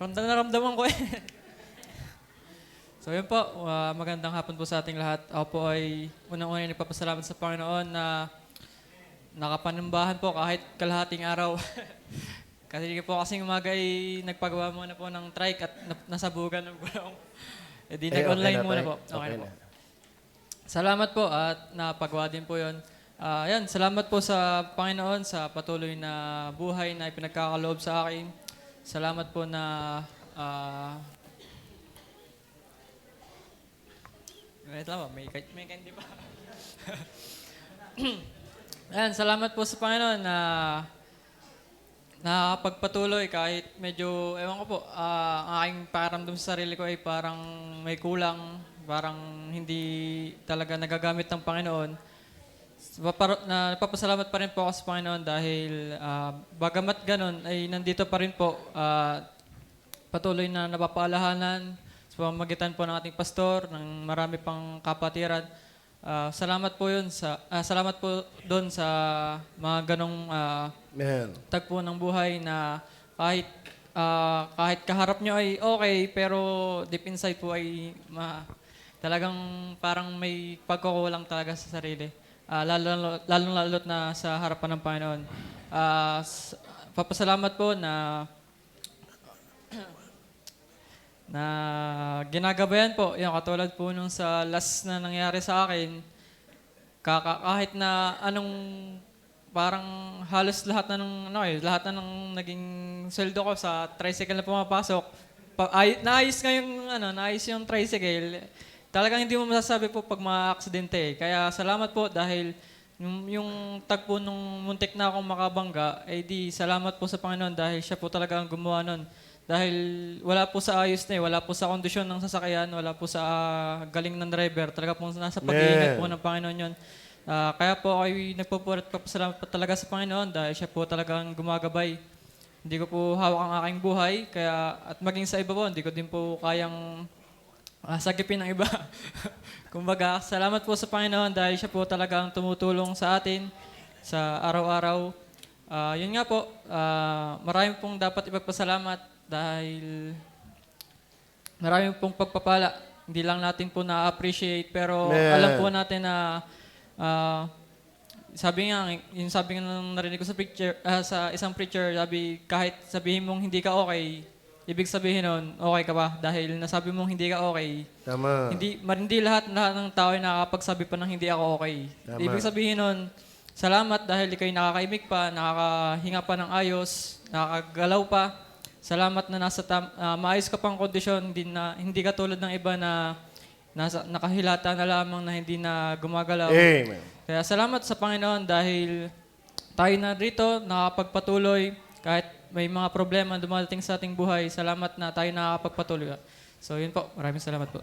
Ramdam na ramdaman ko eh. So yun po, magandang hapon po sa ating lahat. Ako po ay unang-una nagpapasalamat sa Panginoon na nakapanumbahan po kahit kalahating araw. Kasi po kasing umaga ay nagpagawa muna po ng trike at nasabugan ng gulong. E di nag-online okay na, muna Tay. po. Okay, Okay na po. na. Salamat po at napagawa din po yun. Yan, salamat po sa Panginoon sa patuloy na buhay na ipinagkakaloob sa akin. Salamat po na wait lang ba? May candy pa. Ayan, salamat po sa Panginoon na nakakapagpatuloy kahit medyo, ewan ko po, ang aking pakiramdam sa sarili ko ay parang may kulang, parang hindi talaga nagagamit ng Panginoon. Napapasalamat pa rin po ako sa Panginoon dahil bagamat ganun ay nandito pa rin po patuloy na napapaalahanan sa pamamagitan po ng ating pastor, ng marami pang kapatiran. Salamat po yun salamat po doon sa mga ganong Amen. tagpo ng buhay na kahit kaharap nyo ay okay, pero deep inside po ay talagang parang may pagkukulang talaga sa sarili. Lalong-lalot na sa harapan ng Panginoon. Papasalamat po na ginagabayan po, yung katulad po nung sa last na nangyari sa akin, kahit na anong parang halos lahat na ng naging sweldo ko sa tricycle na pumapasok, naayos yung tricycle. Talagang hindi mo masasabi po pag ma-aksidente. Kaya salamat po dahil yung tagpo nung muntik na akong makabangga, di salamat po sa Panginoon dahil siya po talaga ang gumawa nun. Dahil wala po sa ayos na wala po sa kondisyon ng sasakyan, wala po sa galing ng driver. Talaga po nasa pag-iingat po ng Panginoon yun. Kaya po ay nagpupurit papasalamat po talaga sa Panginoon dahil siya po talagang gumagabay. Hindi ko po hawak ang aking buhay, at maging sa iba po, hindi ko din po kayang sagipin ng iba. Kumbaga, salamat po sa Panginoon dahil siya po talagang tumutulong sa atin sa araw-araw. Yun nga po, marami pong dapat ipagpasalamat dahil marami pong pagpapala. Hindi lang natin po na-appreciate, pero alam po natin na sabi nga nang narinig ko sa isang preacher, kahit sabihin mong hindi ka okay, ibig sabihin nun, okay ka ba? Dahil nasabi mong hindi ka okay. Tama. Hindi lahat ng tao ay nakakapagsabi pa ng hindi ako okay. Tama. Ibig sabihin nun, salamat dahil ikaw'y nakakaimik pa, nakakahinga pa ng ayos, nakakagalaw pa. Salamat na maayos ka pang kondisyon, hindi ka tulad ng iba na nakahilata na lamang na hindi na gumagalaw. Amen. Kaya salamat sa Panginoon dahil tayo na rito, nakapagpatuloy, kahit may mga problema dumadating sa ating buhay, salamat na tayo nakakapagpatuloy. So yun po, maraming salamat po.